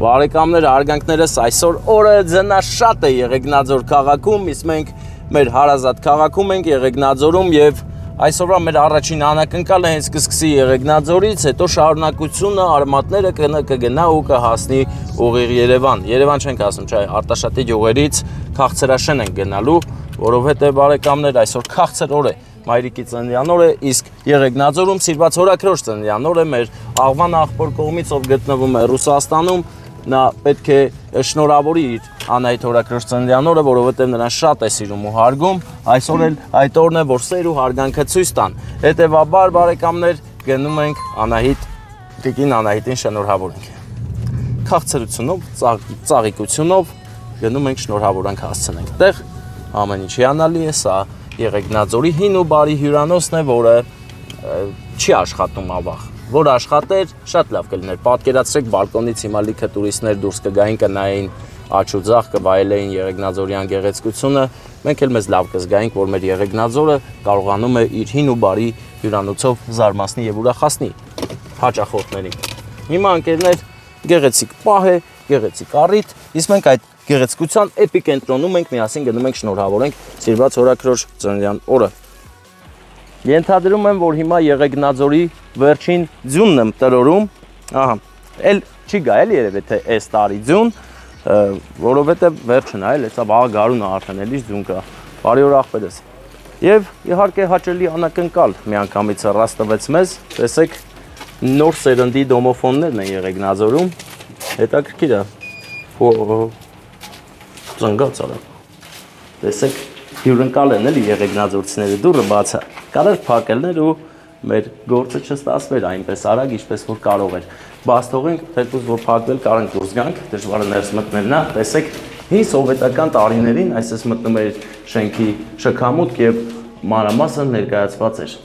Բարեկամներ, արգանքներս այսօր օրը ձնաշատ է Եղեգնաձոր քաղաքում, իսկ մենք մեր հարազատ քաղաքում ենք Եղեգնաձորում եւ այսօրվա մեր առաջին անակնկալը հենց կսկսի Եղեգնաձորից, հետո շարունակությունը արմատները կգնա ու կհասնի ուղիղ Երևան։ Երևան չենք ասում, չէ, Արտաշատի գյուղերից Քաղցրաշեն ենք գնալու, որովհետեւ բարեկամներ այսօր քաղցր օր է։ Մայրիկի ծննդյան օրը, իսկ Եղեգնաձորում սիրված հորաքրոջ ծննդյան օրը մեր աղվան աղբոր կողմից, ով գտնվում է Ռուսաստանում, նա պետք է շնորհավորի իր Անահիտ հորաքրոջ ծննդյան օրը, որովհետև նրան շատ է սիրում ու հարգում, այսօր էլ այդ օրն է, որ սեր ու հարգանքը ցույց տան։ Հետևաբար, բարեկամներ, գնում ենք Անահիտ, տիկին Անահիտին շնորհավորենք։ Քաղցրությունով, ծաղիկությունով գնում ենք շնորհավորանք հասցնենք։ Այդտեղ ամեն ինչ հիանալի է, սա Եղեգնաձորի հին ու բարի հյուրանոցն է, որը չի աշխատում ավաղ, որ աշխատեր, շատ լավ կլիներ, պատկերացրեք բալկոնից հիմա լիքը տուրիստներ դուրս կգային, կնայեին աջ ու ձախ, կվայելեին Եղեգնաձորյան գեղեցկությունը, մենք էլ մեզ լավ կզգայինք, որ մեր Եղեգնաձորը կարողանում է իր հին ու բարի հյուրանոցով զարմացնի եւ ուրախացնի հաճախորդներին։ Հիմա ընկերներ, գեղեցիկ պահ է, գեղեցիկ առիթ, իսկ մենք այդ գեղեցկության էպիկենտրոնում ենք, միասին գնում ենք շնորհավորենք սիրված հորաքրոջ ծննդյան օրը։ Ենթադրում եմ, որ հիմա Եղեգնաձորի վերջին ձյունն եմ տրորում, ահա, էլ չի գա էլ երևի թե այս տարի ձյուն, որովհետև վերջն է, հեսա վաղ գարուն է արդեն էլի ձյուն կա, բարի օր աղբերս։ Եվ իհարկե հաճելի անակնկալ միանգամից հեռաս տվեց մեզ, տեսեք նոր սերնդի դոմոֆոններն են Եղեգնաձորում, հետաքրքիր է, ծնգած արա, տեսեք հյուրընկալ են էլի Եղեգնաձորցիները, դուռը բաց է, կարար փակելներ ու մեր գործը չստացվեր այնպես արագ, ինչպես որ կարող էր, բաց թողենք, թեկուզ որ փակվել կարանք դուրս գանք, դժվար է ներս մտնելն է, տեսեք հին սովետական տարիներին այսպես մտնում էր շենքի շքամուտք եւ մանրամասն ներկայացված էր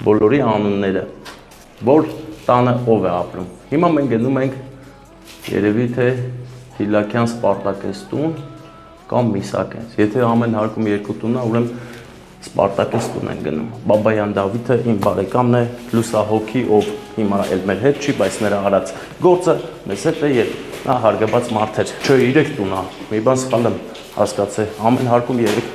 բոլորի անունները, որ տանը ով է ապրում։ Հիմա մենք գնում ենք երևի թե Հիլակյան Սպարտակես տուն կամ Միսակենց։ Եթե ամեն հարկում երկու տուն է, ուրեմն Սպարտակես տուն են գնում։ Բաբայան Դավիթը իմ բարեկամն է, լուսահոգի, ով հիմա էլ մեր հետ չի, բայց նրա արած գործը մեզ հետ է եւ նա հարգված մարդ էր։ Չէ, 3 տուն է։ Մի բան սխալ եմ հասկացել։ Ամեն հարկում 3,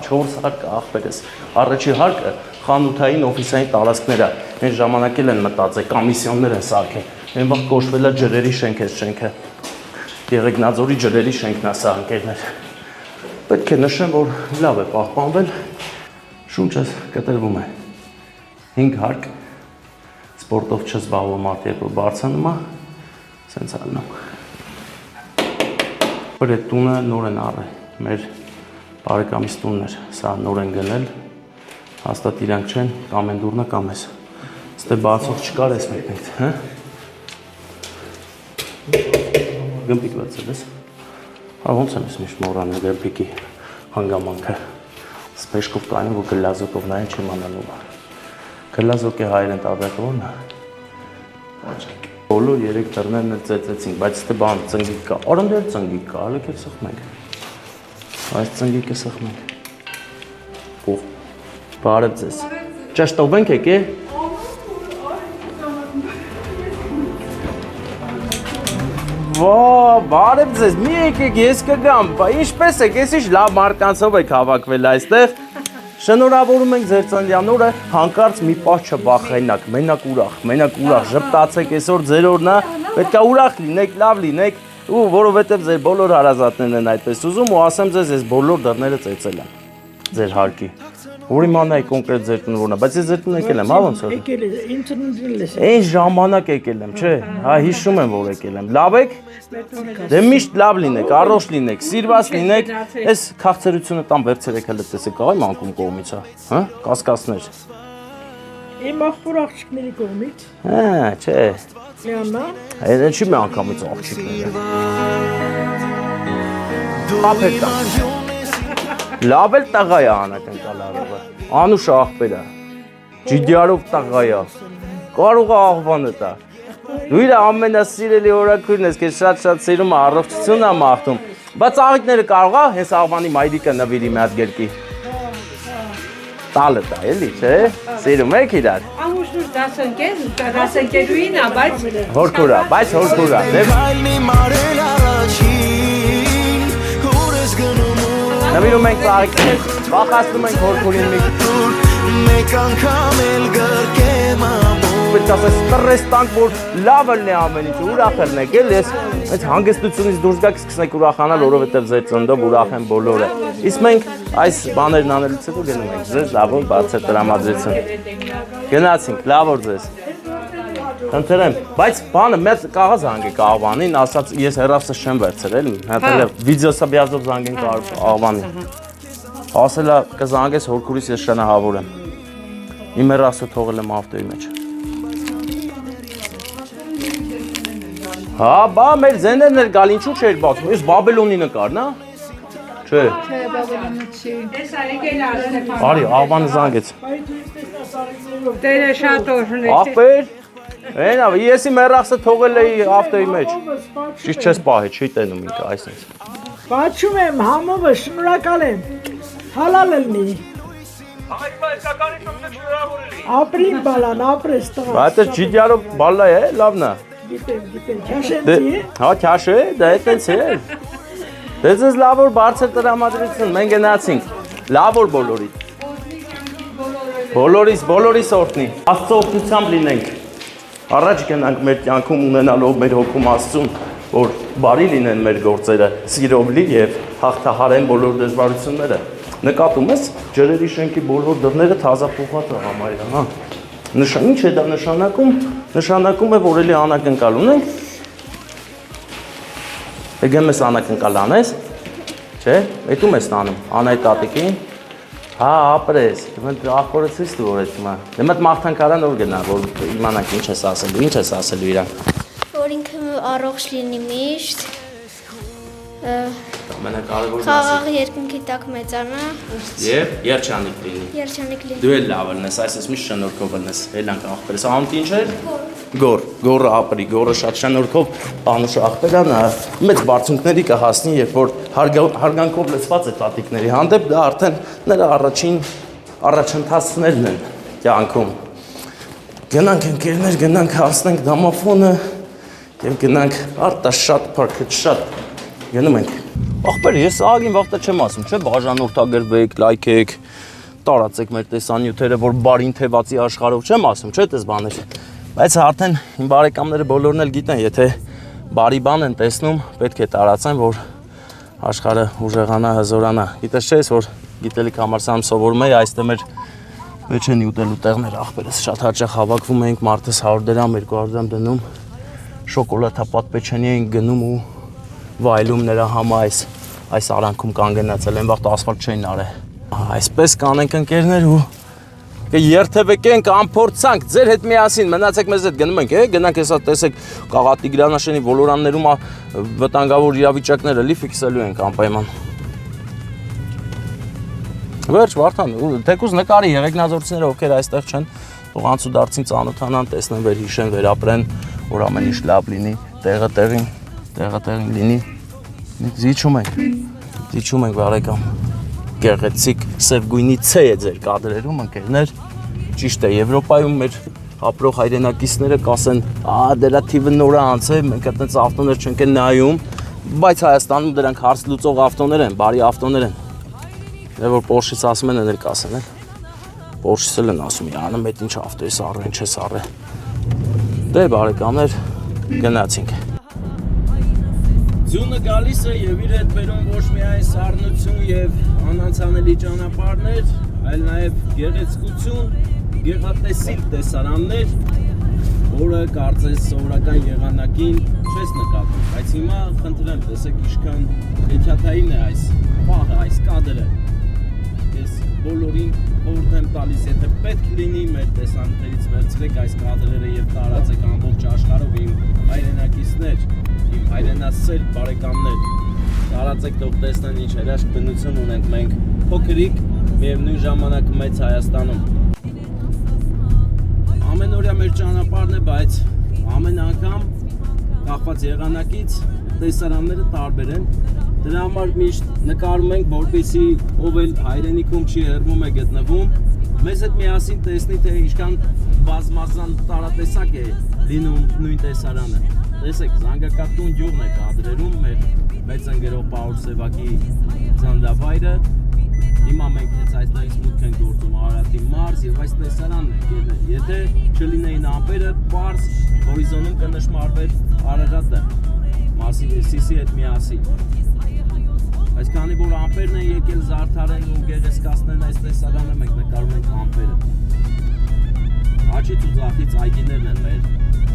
4 հարկ աղբերս։ Առաջի հարկը խանութային օֆիսային տարածքներ է։ Այն ժամանակ էլ են մտածել, կոմիսիոններ են սարքել։ Այն վաղ կոչվել է ջրերի շենք է շենքը։ Եղեգնաձորի ջրերի շենքն է սա, ընկերներ։ Պետք է նշեմ, որ լավ է պահպանվել, շունչը կտրվում է։ 5 հարկ սպորտով չզբաղվող մարդ երբ որ բարձրանում է, սենց ալնում։ Որ այդ տունը նոր են առել, մեր բարեկամիս տունն էր, սա նոր են գնել, հաստատ իրանք չեն, կամ են դուրնա կամ ես։ Ստե բացող չկար ես մեկ նեքտ, հա։ Գմպիկ բացել ես, ոնց եմ ես միշտ մոռանում գմպիկի հանգամանքը, սպեշկով տանում, որ գլազոկով նայեն չեմ անանում, գլազոկի հայերեն տարբերակը որն է, բոլոր 3 դռներն էլ ծեծեցինք, բայց ստե բան ծնգիկ կա, արնդեր ծնգիկ կա, ալեք էլ սխմենք, այս ծնգիկը սխմենք, բարև ձեզ, ճաշտովենք եք է, բարև ձեզ, մի եկեք, ես կգամ, ինչպես եք, ես ինչ լավ մարդկանցով եք հավաքվել այստեղ, շնորհավորում ենք ձեր ծննդյան օրը, հանկարծ մի պահ չվախենաք, մենակ ուրախ, ժպտացեք այսօր ձեր օրն է, պետք է ուրախ լինեք, լավ լինեք, ու որովհետև ձեր բոլոր հարազատներն են այդպես ուզում ու ասեմ ձեզ, ես բոլոր դռները ծեծել եմ, ձեր հարկի։ Որ իմանայի կոնկրետ ձեր տնը որն է, բայց ես ձեր տնը եկել եմ, հա ոնց որ։ Եկել է, ինձ տնվել ես։ Այն ժամանակ եկել եմ, չէ, հա հիշում եմ որ եկել եմ։ Լավ եք։ Դե միշտ լավ լինեք, առողջ լինեք, սիրված լինեք։ Այս քաղցրությունը տան վերցրեք հələ տեսեք, աղա իմ անկում կողմից է, հա, կասկածներ։ Իմ ախոր աղջիկների կողմից։ Հա, չէ։ Լիանա։ Այն չի մի անգամից աղջիկները։ Լավ էլ տղա է անակնկալ արողը, Անուշ աղբերը, GDR-ով տղա է, կարող է աղվանը տա, դու իր ամենասիրելի հորաքույրն ես, կեզ շատ սիրում է, առողջություն է մաղթում, բայց աղիքները կարող է, հենց աղվանի մայրիկը նվիրի մի հատ գերկի, տալը տա, էլի, չէ։ Սիրում եք իրար։ Ամուսնուս դասընկերուին ա, բայց Հորքուրա, բայց հորքուրա։ Նվիրում ենք ծաղիկներ, բախացնում ենք հորքուրին մեկ անգամ էլ գրկեմ ամուր։ Պետք ասես ստրես տանք, որ լավ ելնի ամեն ինչ, ուրախ ելնեք, էլ ես այս հանգստությունից դուրս գաք սկսենք ուրախանալ, որովհետև ձեր ծննդով ուրախ են բոլորը։ Իսկ մենք այս բաներն անելուց հետո գնում ենք ձեզ լավոր բարձր տրամադրություն։ Գնացինք, լավոր ձեզ։ Խնդրեմ, բայց բանը մեծ կաղազ հանգեք աղվանին, ասած ես հեռախոսս չեմ վերցրել, հետո վիդեոսաբյազով զանգենք աղվանին։ Ասելա կզանգես հորքուրիս ես շնահավոր եմ։ Իմ հեռախոսը թողել եմ ավտոյի մեջ։ Հա, բա մեր զեներն էլ գալ ինչու չէր բացում, ես Բաբելոնի նկարն, հա։ Չէ։ Չէ, Բաբելոնը չի։ Տեսա եկել ա Ստեփան։ Արի, աղվանը զանգեց։ Տերը շատ օրհնեցի։ Ախպեր։ Այնա, ես իմ հեռախոսը թողել էի ավտոյի մեջ։ Ճիշտ չես պահի, չի տենում ինքը այսպես։ Բաչում եմ, համովը շնորհակալ եմ։ Հալալ ելնի։ Ապրին բալան, ապրես տղա։ Բայց այս GTR-ով բալլա է, լավն է։ Գիտեմ, քաշենցի է։ Հա, քաշ է, դա այդպես է։ Դες ես լավոր բարձր տրամադրություն, մենք գնացինք։ Լավոր բոլորի։ Բոլորիս օրհնի։ Աստծո օգնությամբ լինենք։ Առաջ գնանք մեր կյանքում ունենալով մեր հոգում Աստծուն, որ բարի լինեն մեր գործերը, սիրով լի եւ հաղթահարեն բոլոր դժվարությունները։ Նկատում ես, ջրերի շենքի բոլոր դռները թազապուղած է համարյա, հա։ Ինչ է դա նշանակում։ Նշանակում է, որ էլի անակնկալ ունենք։ Եկեմ ես անակնկալ անես, չէ՞, էտում ես տանում, անայ տատիկին, հա, ապրես, դեմդ ախորը ցույց տու որ էտում է, դեմդ մաղթանքարան որ գնա, որ իմանանք ինչ ես ասելու իրան։ Որ ինքը առողջ լինի միշտ, Ամենակարևորն խաղաղ երկնքի տակ մեծանա, եւ երջանիկ լինի։ երջանիկ լինի։ Դու էլ լավ ելնես, այսպես միշտ շնորհքով ելնես, ելանք ախպերս, անունդ ինչ էր։ Գորը ապրի, գորը շատ շնորհքով Անուշ ախպերանը մեծ բարձունքների կհասնի, երբ որ հարգանքով լցված է տատիկների հանդեպ, դա արդեն նրա առաջընթացներն են կյանքում։ Գնանք ընկերներ, գնանք հասնենք դամոֆոնը եւ գնանք արտաշատ փարքետ շատ գնում ենք։ Ախպեր, ես աղին վաղտը չեմ ասում, չէ՞, բաժանորդագրվեք, լայքեք, տարածեք մեր տեսանյութերը, որ բարին թևածի աշխարհով չեմ ասում, չէ՞ դες բաներ։ Բայց արդեն իմ բարեկամները բոլորն էլ գիտեն, եթե բարի բան են տեսնում, պետք է տարածեն, որ աշխարհը ուժեղանա, հզորանա։ Գիտես չէ՞, որ գիտելիք համալսարանում սովորում էի, այստեղ մեր վեճեն ուտելու տեղներ ախպերս շատ հաճախ հավաքվում էինք, մարդս 100 դրամ, 200 դրամ դնում, շոկոլադապատ պեչենի էինք գնում ու վայելում նրա համա այս արանքում կանգնացել են, վաղտ ասֆալտ չէին արել։ Այսպես կանենք ընկերներ ու կերթևեկենք, ամփորձանք, ձեր հետ միասին, մնացեք մեզ հետ գնում ենք, գնանք հեսա տեսեք Կաղատիգրանաշենի ոլորաններում վտանգավոր իրավիճակները լի ֆիքսելու ենք անպայման։ Վերջ, Վարդան, թեկուզ նկարի եղեգնաձորցիները, ովքեր այստեղ չեն, թող անցուդարձին ծանոթանան, տեսնեն, վերհիշեն, վերապրեն, որ ամեն ինչ լավ լինի, տեղը տեղին լինի։ Զիջում ենք բարեկամ։ Գեղեցիկ սև գույնի ցե է ձեր կադրերում ընկերներ։ Ճիշտ է, Եվրոպայում մեր ապրող հայրենակիցները կասեն, դրա թիվը նոր է անցել, մենք այդպես ավտոներ չենք նայում, բայց Հայաստանում դրանք հարց լուծող ավտոներ են, բարի ավտոներ են։ Դե որ Porsche-ից ասում են, էլ կասեն, էլ։ Porsche-ից էլ են ասում, անում այդ ինչ ավտո է սառը, ինչ է սառը։ Դե բարեկամներ, գնացինք։ Ձյունը գալիս է եւ իր հետ բերում ոչ միայն սառնություն եւ անանցանելի ճանապարհներ, այլ նաեւ գեղեցկություն, գեղատեսիլ տեսարաններ, որը կարծես սովորական եղանակին չես նկատում, բայց հիմա խնդրեմ տեսեք ինչքան հեքիաթային է այս պահը, այս կադրը։ Ես բոլորին խորհուրդ եմ տալիս, եթե պետք լինի մեր տեսանյութերից վերցրեք այս կադրերը եւ տարածեք ամբողջ աշխարհով իմ հայրենակիցներ, իմ հայրենասեր բարեկամներ, տարածեք թող տեսնեն ինչ հրաշք բնություն ունենք մենք փոքրիկ միևնույն ժամանակ մեծ Հայաստանում։ Ամենօրյա մեր ճանապարհն է, բայց ամեն անգամ կախված եղանակից տեսարանները տարբեր են։ Դրա համար միշտ նկարում ենք, որպեսզի ով էլ հայրենիքում չի հեռվում է գտնվում, մեզ հետ միասին տեսնի, թե ինչքան բազմազան տարատեսակ է լինում նույն տեսարանը։ Տեսեք, Զանգակատուն գյուղն է կադրերում մեր մեծ ընկերող Պաուլ Սևակի ծննդավայրը։ Հիմա մենք հենց այստեղից մուտք ենք գործում Արարատի մարզ եւ այս տեսարանն է եկել։ Եթե չլինեին ամպերը, պարզ հորիզոնում կնշմարվեր Արարատը Սիսի հետ միասին։ Այս քանի որ ամպերն են եկել զարդարեն ու գեղեցկացնեն այս տեսարանը, մենք նկարում ենք ամպերը։ Աչից ու ձախից այգիներն են մեր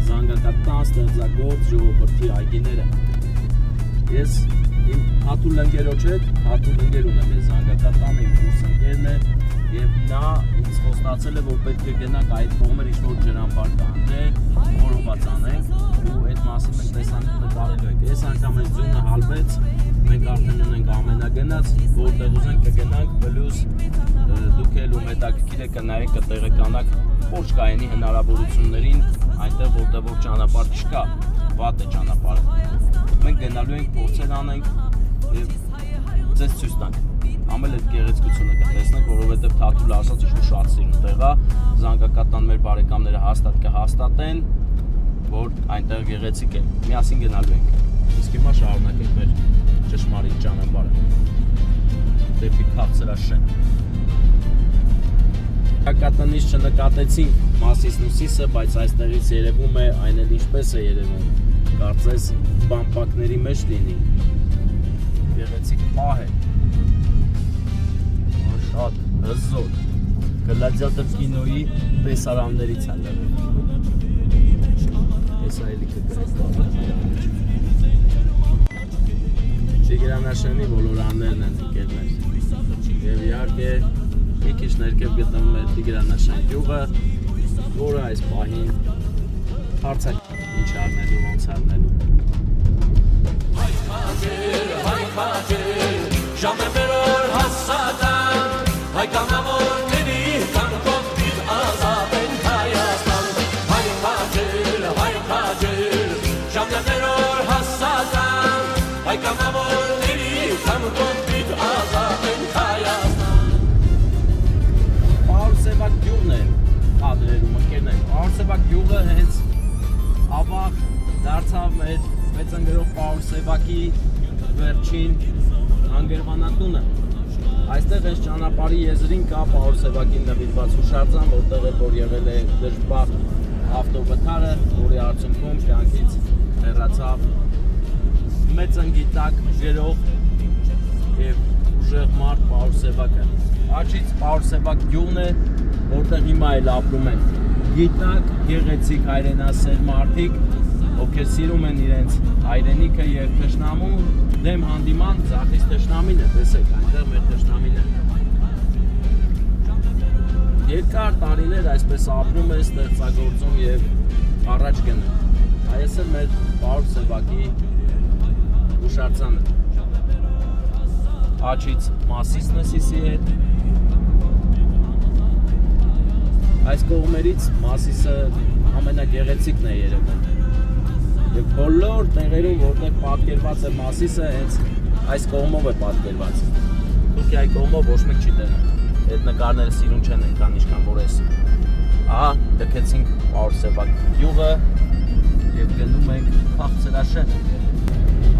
Զանգակատան ստեղծագործ ժողովրդի այգիները։ Ես իմ Հաթուլ ընկերոջ հետ, Հաթուլ ընկեր ունեմ ես Զանգակատանը, իմ կուրս ընկերն է եւ նա ինձ խոստացել է, որ պետք է գնանք այդ կողմեր ինչ-որ ջրամբար կանտե, որոված անենք ու այդ մասին մենք տեսանիք նկարելու ենք։ Այս անգամ այս ձյունը հալվեց, մենք արդեն ունենք ամենագնաց, որտեղ ուզենք կգնանք, պլյուս դուք էլ ում հետաքրքիր է կնայեք կտեղեկանաք Պորշկայենի հնարավորություններին, այնտեղ որտեղ որ ճանապարհ չկա, վատ է ճանապարհը։ Մենք գնալու ենք փորձել անենք եւ ձեզ ցույց տանք։ Ամեն այդ գեղեցկությունը կտեսնեք, որովհետեւ Թաթուլը ասաց ինչ-որ շատ սիրուն տեղ է, Զանգակատան մեր բարեկամները հաստատ կհաստատեն, որ այնտեղ գեղեցիկ է։ Միասին գնալու ենք։ Իսկ հիմա շարունակենք մեր ճշմարիտ ճանապարհը դեպի Քաղցրաշեն։ Զանգակատնից չնկատեցինք Մասիսն ու Սիսը, բայց այստեղից երևում է այն էլ ինչպես է երևում։ Կարծես բամպակների մեջ լինի։ Գեղեցիկ պահ է։ Շատ հզոր։ Գլադիատոր կինոյի տեսարաններից է լրիվ։ Ես այլի կգրեկ Տիգրանաշենի ոլորաններն են ընկերներ։ Եվ իհարկե մի քիչ ներքև գտնվում է Տիգրանաշեն գյուղը, որը այս պահին հարցակ ինչ արնելու, ոնց արնելու։ Հայ քաջեր, ժամը մերոր հասադան, հայ կանամորների կանքով պիտ ազատ են Հայաստան։ Հայ քաջեր, ժամը մերոր հասադան, հայ կանամորների կանքով պիտ ազատ են Հայաստան։ Պաուլ Սևակ գյուղն է կադրերում ընկերներ։ Պաուլ Սևակ գյուղը հենց ավաղ դարձավ մեր մեծ ընկերող Պաուլ Սևակի վերջին անգերվանատունը։ Այստեղ այս ճանապարհի եզրին կա Պաուլ Սևակին նվիրված հուշարձան, որտեղ էլ որ եղել է դժբախտ ավտովթարը, որի արդյունքում կյանքից հեռացավ մեծ ընկիտակ գրող եւ ուժեղ մարդ Պաուլ Սևակը։ Աչից Պաուլ Սևակ գյուղն է, որտեղ հիմա էլ ապրում են գիտակ, գեղեցիկ հայրենասեր մարդիկ, ովքեր սիրում են իրենց հայրենիքը եւ թշնամուն դեմ հանդիման ձախից թշնամին է, տեսեք, այնտեղ մեր թշնամին է։ Երկար տարիներ այսպես ապրում է, ստեղծագործում եւ առաջ գնում։ Այս է մեր Պաուլ Սևակի հուշարձանը։ Աչից Մասիսն է Սիսի հետ։ Այս կողմերից Մասիսը ամենագեղեցիկն է երևում։ Եվ բոլոր տեղերում, որտեղ պատկերված է Մասիսը, հենց այս կողմով է պատկերված։ Թուրքիայի կողմով ոչ մեկ չի տենում։ Այդ նկարները սիրուն չեն այնքան ինչքան որ էս։ Ահա, դքեցինք Պաուլ Սևակ գյուղը եւ գնում ենք Քաղցրաշեն։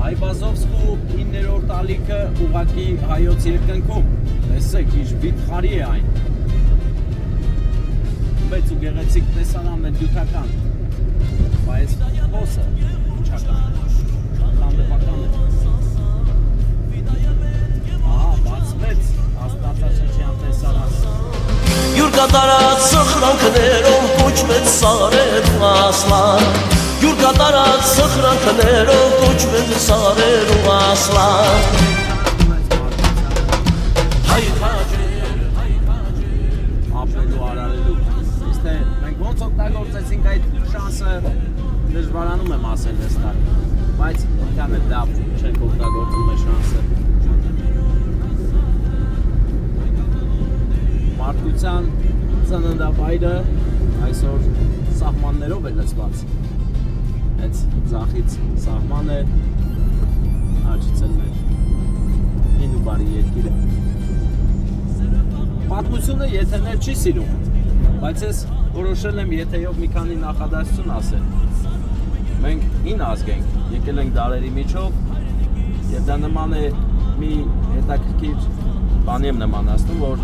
Այբազովսկու 9-րդ ալիքը ուղակի հայոց երկնքում։ Տեսեք, ինչ վիթխարի է այն։ Մեծ ու գեղեցիկ տեսարանն է դյութական, բայց հոսը ինչական է, հանդեպական է։ Ահա, բացվեց Աստվածաշնչյան տեսարանը։ Յուր կատարած սխրանքներով կոչվեց սարերու ասլան, յուր կատարած սխրանքներով կոչվեց սարերու ասլան։ Հայ քաջեր, ապրելու արարելու։ Մենք ոնց օգտագործեցինք այդ շանսը, դժվարանում եմ ասել այստեղ, բայց այնքան էլ լավ չենք օգտագործում այդ շանսը։ Մարդկության ծննդավայրը այսօր սահմաններով է լցված։ Հենց ձախից սահման է, աչից էլ մեր հին ու բարի երկիրը։ պատմությունը եթեներ չի սիրում, բայց ես որոշել եմ եթեյով մի քանի նախադասություն ասել։ Մենք 9 ազգ ենք, եկել ենք դարերի միջով, եւ դա նման է մի հետաքրքիր բանի եմ նմանացնում, որ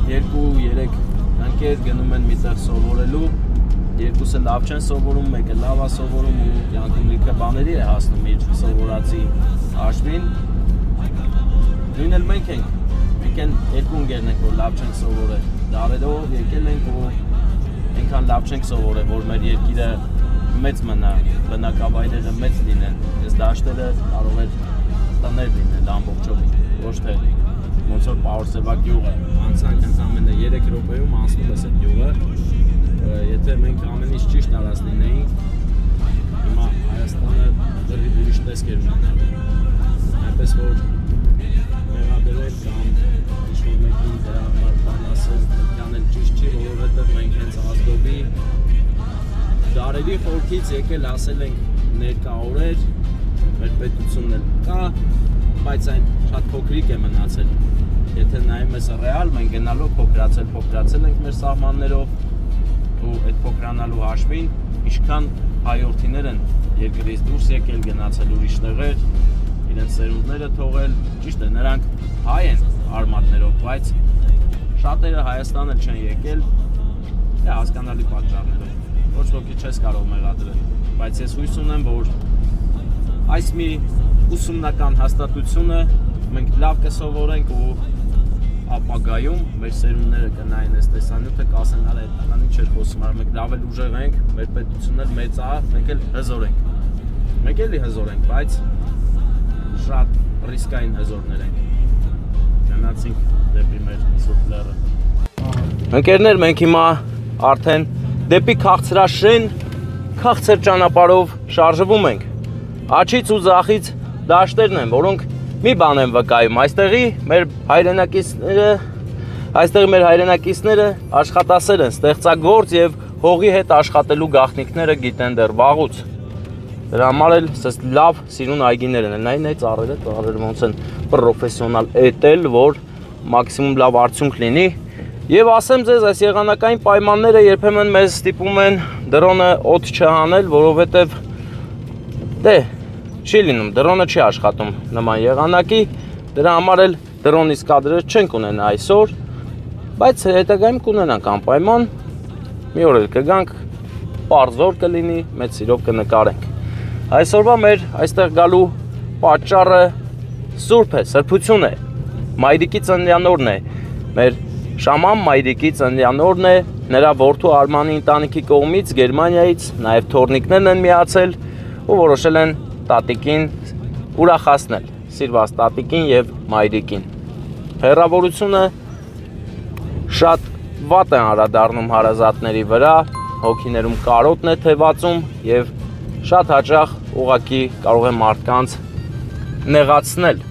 2-3 ընկեր գնում են միտեղ սովորելու, երկուսը լավ չեն սովորում, մեկը լավ է սովորում ու կյանքում լիքը բաների է հասնում իր սովորածի հաշվին։ Նույնն էլ մենք ենք, մենք են երկու ընկերն ենք, որ լավ չենք սովորել, դարերով եկել ենք ու այնքան լավ չենք սովորել, որ մեր երկիրը մեծ մնա, բնակավայրերը մեծ լինեն, այս դաշտերը կարող էր տներ լինել ամբողջովին, ոչ թե ոնց որ Պահորսևա գյուղը, անցանք ընդամենը 3 րոպեում անցնում ես այդ գյուղը, եթե մենք ամեն ինչ ճիշտ արած լինեինք, հիմա Հայաստանը դեռ ուրիշ տեսք էր ունենալու, այնպես որ մեղադրել կամ ինչ-որ մեկին դրա համար բան ասել, այդքան էլ ճիշտ չի, որովհետև մենք հենց ազգովի դարերի խորքից եկել ասել ենք ներկա օրեր, մեր պետությունն էլ կա, բայց այն շատ փոքրիկ է մնացել։ Եթե նայում ես ռեալ, մենք գնալով փոքրացել ենք մեր սահմաններով ու այդ փոքրանալու հաշվին ինչքան հայորդիներ են երկրից դուրս եկել, գնացել ուրիշ տեղեր, իրենց սերունդները թողել, ճիշտ է, նրանք հայ են արմատներով, բայց շատերը Հայաստան էլ չեն եկել, հասկանալի պատճառներով, ոչ ոքի չես կարող մեղադրել, բայց ես հույս ունեմ, որ այս մի ուսումնական հաստատությունը մենք լավ կսովորենք ու ապագայում մեր սերունդները կնայեն այս տեսանյութը, կասեն արա այդ տղան ինչ էր խոսում, արա մենք լավ էլ ուժեղ ենք, մեր պետությունն էլ մեծ է, մենք էլ հզոր ենք։ Մենք էլի հզոր ենք, բայց շատ ռիսկային հզորներ ենք։ Գնացինք դեպի մեր սուրբ լեռը։ Ընկերներ, մենք հիմա արդեն դեպի քաղցրաշեն, քաղցր ճանապարհով շարժվում ենք։ Աչից ու ձախից դաշտերն են, որոնք մի բան են վկայում, այստեղի մեր հայրենակիցները աշխատասեր են, ստեղծագործ եւ հողի հետ աշխատելու գաղտնիքները գիտեն դեռ վաղուց։ Դրա համար էլ սես լավ սիրուն այգիներ են, նայեն այդ ծառերը ոնց են պրոֆեսիոնալ էտել, որ մաքսիմում լավ արդյունք լինի։ Եվ ասեմ ձեզ, այս եղանակային պայմանները երբեմն մեզ ստիպում են դրոնը օդ չհանել, որովհետև դե չի լինում, դրոնը չի աշխատում նման եղանակի, դրա համար էլ դրոնից կադրեր չենք ունենա այսօր, բայց հետագայում կունենանք անպայման, մի օր էլ կգանք, պարզ օր կլինի, մեծ սիրով կնկարենք։ Այսօրվա մեր այստեղ գալու պատճառը սուրբ է, սրբություն է, մայրիկի ծննդյանօրն է, մեր Շաման մայրիկի ծննդյանօրն է, նրա որդու Արմանի ընտանիքի կողմից Գերմանիայից նաև թորնիկներն են միացել ու որոշել են տատիկին ուրախացնել, սիրված տատիկին եւ մայրիկին։ Հեռավորությունը շատ վատ է անդրադառնում հարազատների վրա, հոգիներում կարոտն է թևածում եւ շատ հաճախ ուղակի կարող է մարդկանց նեղացնել։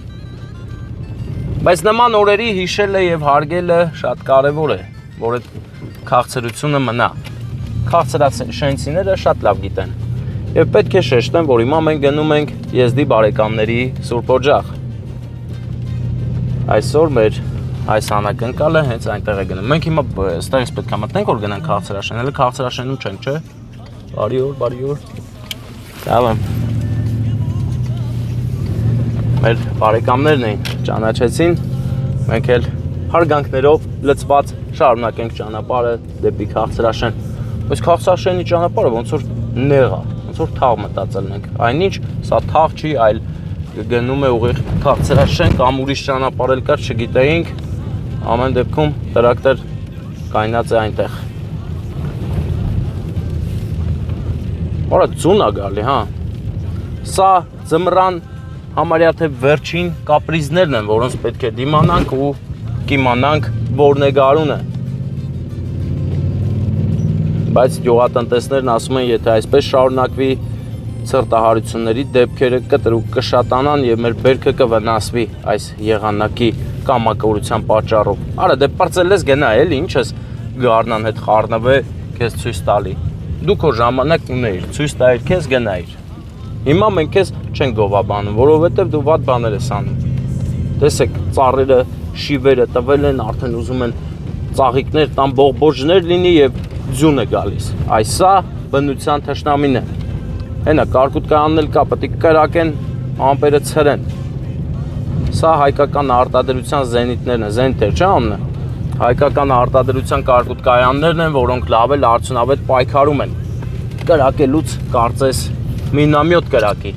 Բայց նման օրերի հիշելը եւ հարգելը շատ կարեւոր է, որ այդ քաղցրությունը մնա։ Քաղցրաշենցիները շատ լավ գիտեն։ Եվ պետք է շեշտեմ, որ հիմա մենք գնում ենք եզդի բարեկամների Սուրբ Օջախ։ Այսօր մեր այս անակնկալը հենց այնտեղ է գնում։ Մենք հիմա այստեղից պետք է մտնենք, որ գնանք քաղցրաշեն, հələ քաղցրաշենում չենք, չէ՞։ Բարի օր։ Լավ եմ։ Մեր բարեկամներն էին, ճանաչեցին, մենք էլ հարգանքներով լցված շարունակենք ճանապարհը դեպի քաղցրաշեն։ Բայց քաղցրաշենի ճանապարհը ոնց որ նեղ է, ոնց որ թաղ մտածել ենք։ Այնինչ, սա թաղ չի, այլ գնում է ուղիղ քաղցրաշեն կամ ուրիշ ճանապարհ էլ կար, չգիտեինք։ Ամեն դեպքում տրակտոր կայնած է այնտեղ։ Որա ձուն է գալի, հա։ Սա ձմռան համարյա թե վերջին կապրիզներն են, որոնց պետք է դիմանանք ու կիմանանք, որ նեգարունը։ Բայց գյուղատնտեսներն ասում են, եթե այսպես շարունակվի, ցրտահարությունների դեպքերը կտրուկ կշատանան եւ մեր բերքը կվնասվի այս եղանակի կամակորության պատճառով։ Արա դե պարծել ես գնա էլի, ինչ ես գառնան հետ խառնվե, քեզ ցույց տալի։ Դու քո ժամանակ ունեիր, ցույց տայիր քեզ գնայիր։ Հիմա մենք քեզ չենք գովաբանում, որովհետև դու վատ բաներ ես անում։ Տեսեք, ծառերը շիվերը տվել են, արդեն ուզում են ծաղիկներ տան բողբոջներ լինի եւ ձյուն է գալիս։ Այսա բնության թշնամին է։ Հենա կարկուտ կանել կա, պետք է կրակեն, ամպերը ցրեն։ Սա հայկական արտադրության զենիտներն են, զենիտեր չէ՞ ամնը։ Հայկական արտադրության կարկուտ կայաններն են, որոնք լավ էլ արդյունավետ պայքարում են։ Կրակելուց կարծես մինամյոտ կրակի։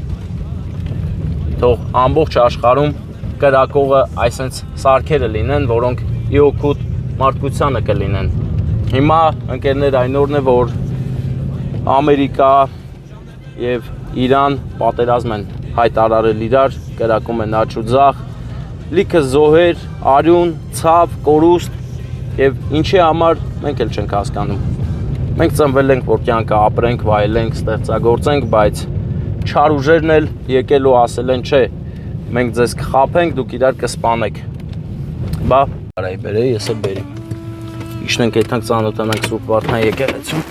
Թող ամբողջ աշխարհում կրակողը այսպես սարքերը լինեն, որոնք իօգուտ մարդկությանը կլինեն։ Հիմա ընկերներ այն օրն է, որ Ամերիկա եւ Իրան պատերազմ են հայտարարել իրար, կրակում են աճ ու ձախ, լիքը զոհեր, արյուն, ցավ, կորուստ եւ ինչի համար մենք էլ չենք հասկանում։ Մենք ծնվել ենք, որ կյանքը ապրենք, վայելենք, ստեղծագործենք, բայց չար ուժերն էլ եկել ու ասել են, չէ, մենք ձեզ կխաբենք, դուք իրար կսպանեք։ Բա, արայ բերե, ես էլ բերեմ։ Իջնենք այդքան ծանոթանանք Սուրբ Վարդան եկեղեցուն։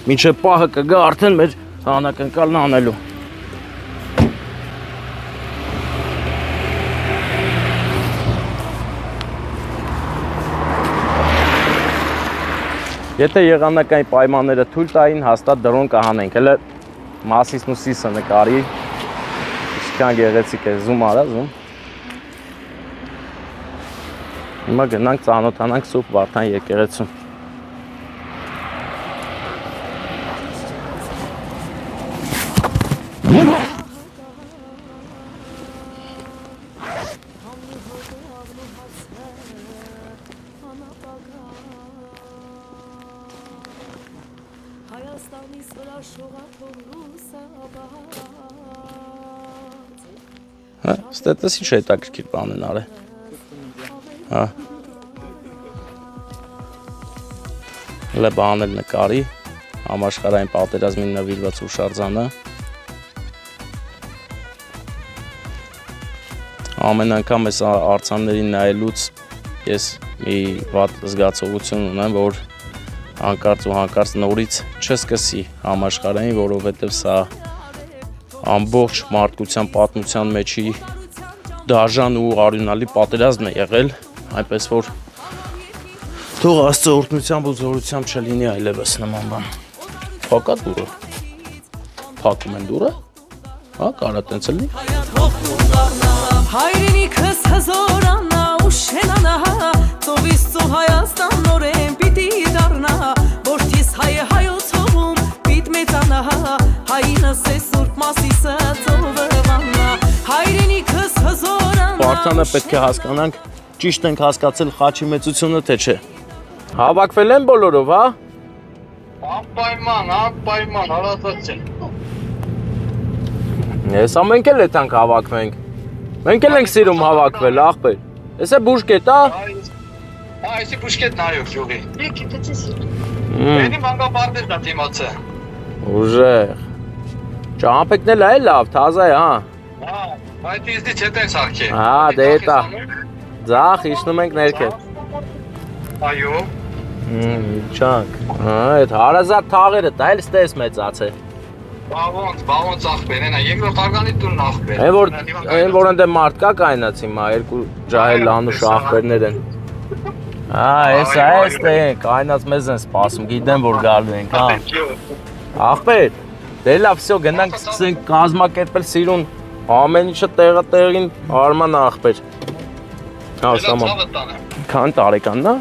Մինչև պահը կգա արդեն մեր անակնկալն անելու։ Եթե եղանակային պայմանները թույլ տային, հաստատ դրոն կհանենք, հələ մասիսն ու սիսը նկարի, ինչքան գեղեցիկ է, զում արա, զում։ Հիմա գնանք ծանոթանանք Սուրբ Վարդան եկեղեցուն։ Ստետես ինչ հետաքրքիր բան են արել։ Հա։ Հələ բան էլ նկարի, համաշխարհային պատերազմին նվիրված հուշարձանը։ Ամեն անգամ այս արձաններին նայելուց ես մի վատ զգացողություն ունեմ, որ հանկարծ ու հանկարծ նորից չսկսի համաշխարհային, որովհետև սա ամբողջ մարդկության պատմության մեջի դաժան ու արյունալի պատերազմ է եղել, այնպես որ թող Աստծո օրհնությամբ ու զորությամբ չլինի այլևս նման բան։ Փակա դուրը։ Փակում են դուրը։ Հա, կարա տենց լինի։ Հայրենիքս հզորանա ու շենանա, ծովիսու Հայաստան նորեն պիտի դառնա, որդիս հայը հայոց հողում պիտ մեծանա, հայինս է Սուրբ Մասիսը ծովվանա, հայրենիքս հզորանա։ Վարդանը պետք է հասկանանք, ճիշտ ենք հասկացել խաչի մեծությունը, թե չէ։ Հավաքվել են բոլորով, հա։ Անպայման, հարազատ չեն։ Ես ամենք էլ էտանք հավաքվենք։ Մենք էլ ենք սիրում հավաքվել, աղբեր։ Ես է բուժկետ, հա։ Այսի բուժկետն այո, յուղի։ Էդի մանգապարտեզ դա թիմացը։ Ուժեղ։ Ճամփեկն էլ է լավ, թազա է, հա։ Հա, այդ իզդի չետեն սարքի։ Հա, դե էտա։ Ձախ, իշնում ենք ներքև։ Այո։ Չանք։ Հա, այդ հարազատ թաղերը, դա էլ ստես մեծացե։ Բավոնց աղբեր, ենա, երկրորդ արգանի տուրն աղբեր։ Այն որ ընդեմ մարդ կա կայնաց հիմա, երկու ջահել անուշ աղբերներ են։ Հա, ես է, կայնաց մեզ են սպասում, գիտեմ որ գալու ենք, հա։ Աղբեր, դե լավ, վсё, գնանք սկսենք կազմակերպել սիրուն, ամեն ինչը տեղը տեղին արման աղբեր։ Հա, սամա։ Քան տարեկանն է։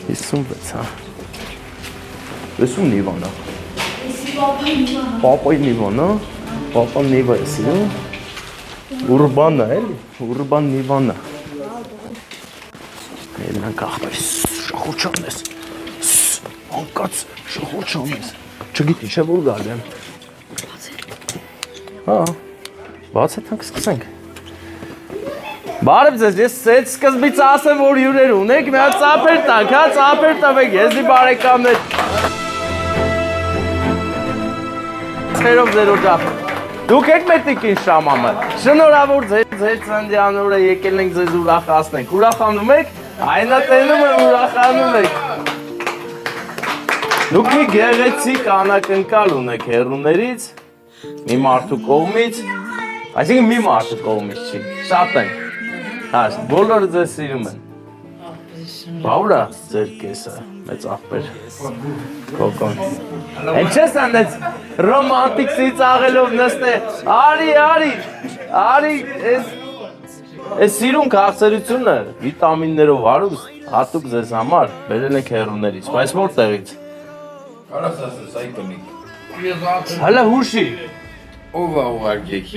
56, հա։ 50 նիվան է։ Պապայի նիվան, հա։ Պապան նիվա է սիրում։ Ուրբան է, էլի, ուրբան նիվան է։ Ելնանք աղբեր, շախուրջան ես։ Անկած շախուրջան ես։ Չգիտի, չէ որ գալ եմ։ Հա, բաց եթանք սկսենք։ Բարև ձեզ, ես սետ սկզբից ասեմ, որ հյուրեր ունեք, մի հատ ծափեր տանք, հա, ծափեր տվեք, եզի բարեկամներ։ Սխերով ձեր օջախ։ Դուք եք մետիկին շամամը, շնորհավոր ձեր ծննդյան օրը եկել ենք ձեզ ուրախացնենք, ուրախանում եք, այնա տենում եմ ուրախանում եք։ Դուք մի գեղեցիկ անակնկալ ունեք հեռուներից, մի մարդու կողմից, այսինքն մի մարդու կողմից չի, շատ են։ Հա, բոլորը ձեզ սիրում են։ Բա ուրա ձեր կեսը, մեծ աղբեր։ Կոկոն։ Էն չես անեց ռոմանտիկ ծաղելով նստե։ Արի, այս սիրուն քաղցրությունը վիտամիններով հարուստ, հատուկ ձեզ համար բերել ենք հեռուներից, բայց որտեղից։ Կարաս ասես, այ կնիկ։ Հələ հուշի։ Ով է ուղարկեք։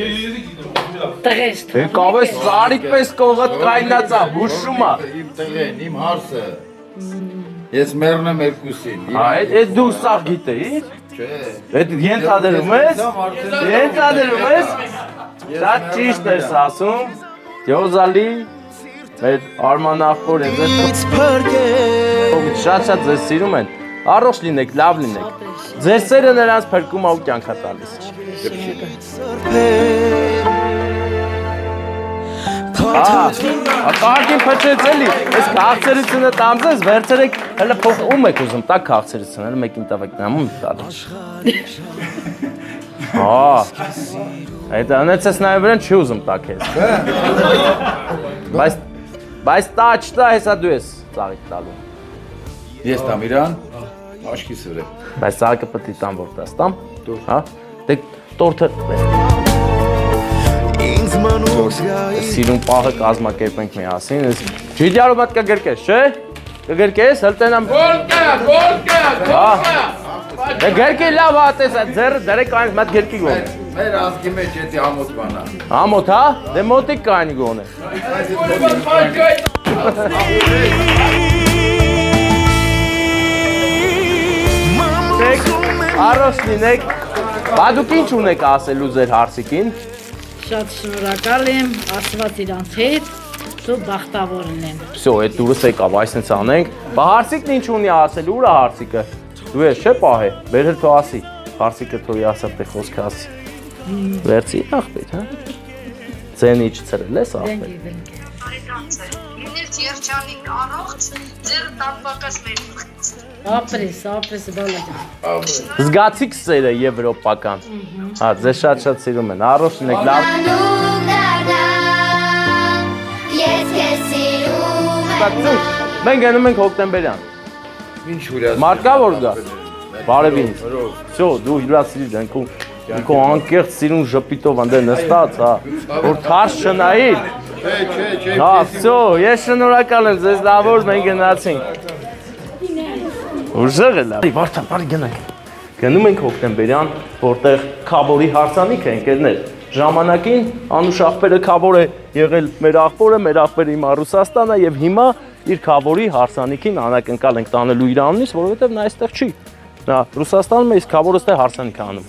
Եկավես ծարիկ պես կողդ կայնացա, հուշում է։ Իմ տղեն, իմ հարսը։ Ես մեռնեմ երկուսին։ Այդ դու սաղ գիտեիր։ Չէ։ Այդ ենթադրում ես։ Շատ ճիշտ ես ասում։ Դյոզալի, մեր արմանախոր է ձեզ շատ ձեզ սիրում են, առողջ լինեք, լավ լինեք, ձեր սերը նրանց փրկում ու կյանքա տալիս։ Կարգին փչեց էլի, ես քաղցրությունը տամձես, վերցրեք, հələ փող ում եք ուզում, տակ քաղցրությունը, հələ մեկին տավեք նամում տալի։ Այդ անեցես նաև վրան չի ուզում տակ ես։ Բայց տա չտա հեսա դու ես ծաղիկ տալու։ Ես տամ իրան, աշկիս վրա։ Բայց ծաղիկը պտի տամ որ տաս տամ։ Հա, դե տորթը սիրուն պահը կազմակերպենք միասին, ջիդյարու մատ կգրկես, չէ? Կգրկես, հլտենամ։ Դե գերկի լավ հատես, ձերը դրեք այնք մատ գերկի գոն։ Մեր ազգի մեջ էտի համոտ բանա։ Համոտ, հա? Դե մոտիկ կայնի գոն է։ Առոս լինեք, բա դուք ինչ ունեք ասելու ձեր հարսիկին։ Շատ շնորհակալ եմ, Աստված իրանց հետ, դու բախտավորն եմ։ Всё, այդ դուրս եկավ, այսպես անենք։ Բա հարսիկն ինչ ունի ասելու, ուր է հարսիկը։ Դու ես չէ՞ պահե, բերել թո ասի։ Հարսիկը թողի ասա թե խոսքը ասի։ Վերցի աղբեր, հա։ Ձենի չծրել ես աղբեր։ Ինձ երջանիկ առողջ, ձեր տապակած մեր Ապրես բալաջան։ Զգացիք սերը եվրոպական։ Հա, ձեզ շատ սիրում են, առողջ լինեք, լավ։ Մենք գնում ենք հոկտեմբերյան։ Ինչ հուրյաս։ Մարկա որ գա։ Բարևին։ Всё, դու հյուրասիրիր ենք ու անկեղծ սիրուն ժպիտով անդե նստած, հա, որ քարշ չնայիր։ Չէ։ Հա, всё, ես շնորհակալ եմ, ձեզ լավ որ մենք գնացինք։ Ուժեղ է լավ։ Վարդան, բարի գնանք։ Գնում ենք հոկտեմբերյան, որտեղ Քաբորի հարսանիք է ընկերներ։ Ժամանակին Անուշ աղբերը Քաբոր է եղել մեր աղբերը հիմա Ռուսաստանն է եւ հիմա իր Քաբորի հարսանիքին անակնկալ ենք տանելու իր անունից, որովհետեւ նա այստեղ չի։ Նա Ռուսաստանում է, իսկ Քաբորը ստե հարսանիք է անում։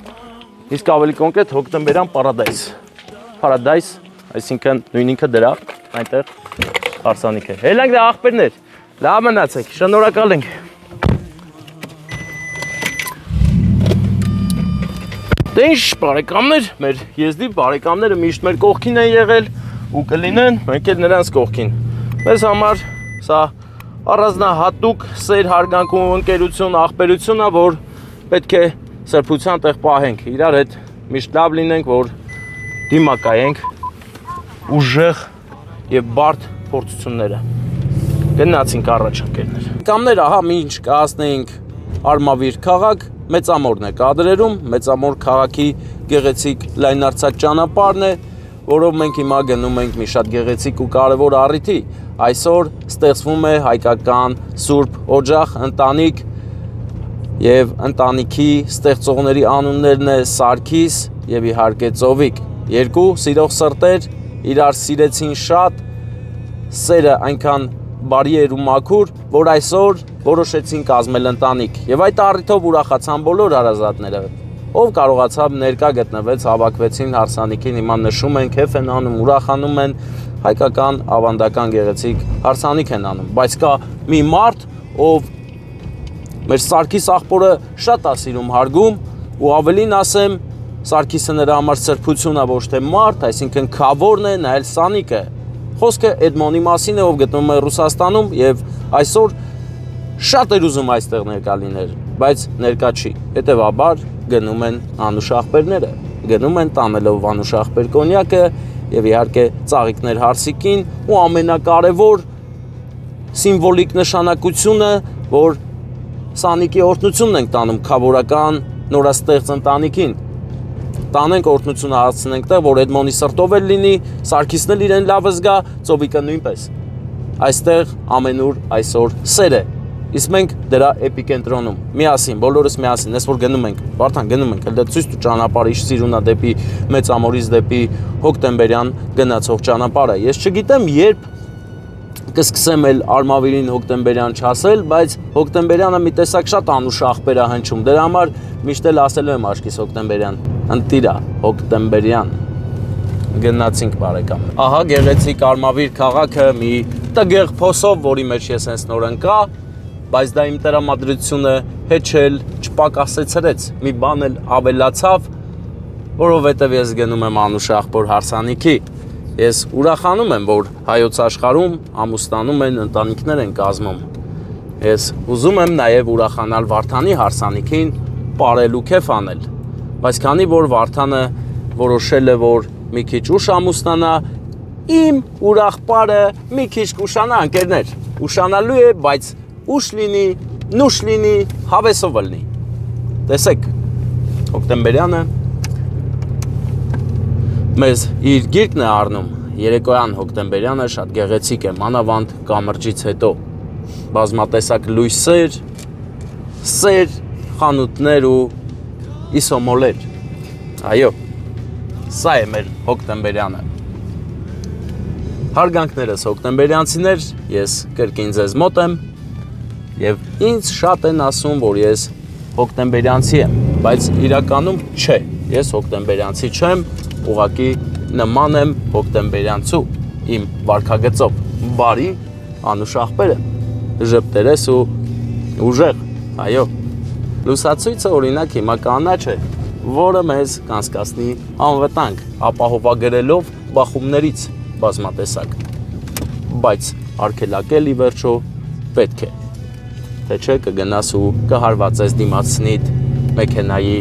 Իսկ ավելի կոնկրետ հոկտեմբերյան Paradise, այսինքն նույն ինքը դրա այնտեղ հարսանիք է։ Հելանք դե աղբերներ, լավ մնացեք, շնորհակալ ենք։ Դե ինչ բարեկամներ, մեր եզդի բարեկամները միշտ մեր կողքին են եղել ու կլինեն, մենք էլ նրանց կողքին։ Մեզ համար սա առանձնահատուկ սեր հարգանք ու ընկերություն, աղբերություն է, որ պետք է սրբության տեղ պահենք, իրար հետ միշտ լավ լինենք, որ դիմակայենք ուժեղ եւ բարդ փորձությունները։ Գնացինք առաջ ընկերներ։ Կամներ, ահա ինչ կհասնեինք Արմավիր քաղաք, Մեծամորն է կադրերում, Մեծամոր քաղաքի գեղեցիկ լայնարձակ ճանապարհն է, որով մենք հիմա գնում ենք մի շատ գեղեցիկ ու կարևոր առիթի։ Այսօր ստեղծվում է հայկական Սուրբ Օջախ ընտանիք եւ ընտանիքի ստեղծողների անուններն է Սարգիս եւ իհարկե Ծովիկ։ Երկու սիրող սրտեր իրար սիրեցին շատ, սերը այնքան բարի էր ու մաքուր, որ այսօր որոշեցին կազմել ընտանիք։ Եվ այդ առիթով ուրախացան բոլոր հարազատները։ Ով կարողացավ ներկա գտնվեց, հավաքվեցին հարսանիքին, հիմա նշում են, քեֆ են անում, ուրախանում են, հայկական ավանդական գեղեցիկ հարսանիք են անում։ Բայց կա մի մարդ, ով մեր Սարգիս աղբորը շատ է սիրում հարգում ու ավելին ասեմ, Սարգիսը նրա համար սրբություն է ոչ թե մարդ, այսինքն Քաբորն է, նա էլ Սանիկ է։ Խոսքը Էդմոնի մասին է, ով գտնվում է Ռուսաստանում եւ այսօր շատ էր ուզում այստեղ ներկա լիներ, բայց ներկա չի։ Հետևաբար գնում են Անուշ աղբերները, գնում են տանելով Անուշ աղբեր կոնյակը եւ իհարկե ծաղիկներ հարսիկին ու ամենակարևոր սիմվոլիկ նշանակությունը, որ Սանիկի օրհնությունն ենք տանում քավորական նորաստեղծ ընտանիքին։ Տանենք օրհնությունը հասցնենք տեղ, որ Էդմոնի սրտով էլ լինի, Սարգիսն էլ իրեն լավ զգա, Ծովիկը նույնպես։ Այստեղ ամենուր այսօր սեր է։ Իսկ մենք դրա էպիկենտրոնում միասին, բոլորս միասին, ես որ գնում ենք, Վարդան գնում ենք, էլ դա ցույց տու ճանապարհը իշ Սիրունա դեպի Մեծ Ամորից դեպի Հոկտեմբերյան գնացող ճանապարհը։ Ես չգիտեմ երբ կսկսեմ էլ Արմավիրին Հոկտեմբերյան չասել, բայց Հոկտեմբերյանը մի տեսակ շատ անուշ աղբեր է հնչում։ Դրա համար միշտ էլ ասելու եմ աշկիս Հոկտեմբերյան։ Ընտիրա Հոկտեմբերյան։ Գնացինք բարեկամ։ Ահա գեղեցիկ Արմավիր քաղաքը մի տգեղ փոսով, որի մեջ ես հենց նոր ընկա, բայց դա իմ տրամադրությունը հեչել չպակասեցրեց, մի բան էլ ավելացավ, որովհետև ես գնում եմ անուշ աղբոր հարսանիքի։ Ես ուրախանում եմ, որ հայոց աշխարհում ամուսնանում են, ընտանիքներ են կազմում։ Ես ուզում եմ նաև ուրախանալ Վարդանի հարսանիքին, ապարելու քեֆ անել։ Բայց քանի որ Վարդանը որոշել է, որ մի քիչ ուշ ամուսնանա, իմ ուրախպարը մի քիչ կուշանա, ընկերներ, ուշանալու է, բայց ուշ լինի, նուշ լինի, հավեսով լինի։ Տեսեք, Հոկտեմբերյանը մեզ իր գիրկն է առնում, երեկոյան Հոկտեմբերյանը շատ գեղեցիկ է, մանավանդ կամրջից հետո, բազմատեսակ լույսեր, սեր, խանութներ ու իսոմոլեր, այո, սա է մեր Հոկտեմբերյանը։ Հարգանքներս հոկտեմբերյանցիներ, ես կրկին ձեզ մոտ եմ և ինձ շատ են ասում, որ ես հոկտեմբերյանցի եմ, բայց իրականում չէ, ես հոկտեմբերյանցի չեմ, ուղղակի նման եմ հոկտեմբերյանցու իմ վարքագծով, բարի, անուշ աղբերը, ժպտերես ու ուժեղ, այո, լուսացույցը օրինակ հիմա կանաչ է, որը մեզ կանցկացնի անվտանգ, ապահովագրելով բախումներից բազմատեսակ, բայց արգելակել ի վերջո պետք է, թե չէ կգնաս ու կհարվածես դիմացնիդ մեքենայի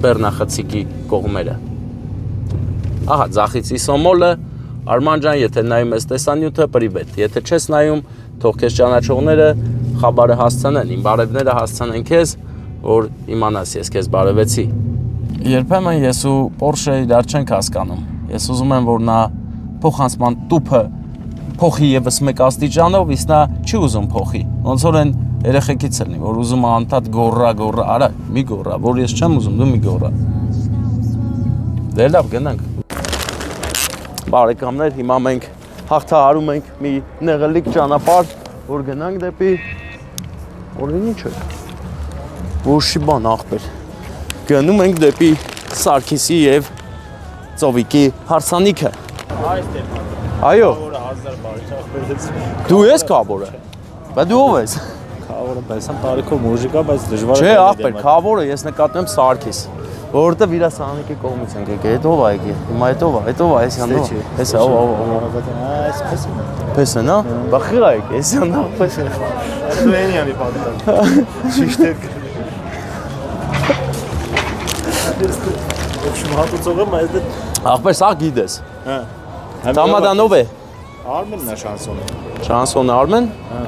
բեռնախցիկի կողմերը։ Ահա ձախից իսոմոլը, Արման ջան, եթե նայում ես տեսանյութը, պրիվետ, եթե չես նայում, թող քեզ ճանաչողները խաբարը հասցնեն, իմ բարևները հասցնեն քեզ, որ իմանաս ես քեզ բարևեցի։ Երբեմն ես ու Porsche իրար չենք հասկանում։ Ես ուզում եմ, որ նա փոխանցման տուփը փոխի եւս մեկ աստիճանով, իսկ նա չի ուզում փոխի։ Ոնց որ այն երեխեքից լինի, որ ուզում է անդադ գոռա, արա, մի գոռա, որ ես չեմ ուզում, դու մի գոռա։ Դե լավ, գնանք։ Բարեկամներ, հիմա մենք հաղթահարում ենք մի նեղելիկ ճանապարհ, որ գնանք դեպի օրին ինչ է։ Ոչի բան աղբեր։ Գնում ենք դեպի Սարգիսի եւ Ծովիկի հարսանիքը։ Այո։ Դու ես քավորը։ Բայց դու ով ես։ Քավորը, բայց համ տարիքով մուժիկա, բայց դժվար է։ Չէ, աղբեր, քավորը ես նկատում եմ Սարգիս, որովհետեւ իր սանիկի կողմից ենք եկել։ Հետո ո՞վ է եկել։ Հիմա հետո ո՞վ է, այսյան ո՞վ։ Էսա ո՞վ։ Այսպես է։ Պես է, նա։ Բա խիղա եկել, այսյան ո՞վ պես է։ Դու էնի անի պատտա։ Ճիշտ է։ Ոչմ հատուցողը բայց դա աղբեր սա գիտես։ հա։ Դամադանով է։ Արմենն է շանսոնը։ Շանսոնը Արմեն։ Հա։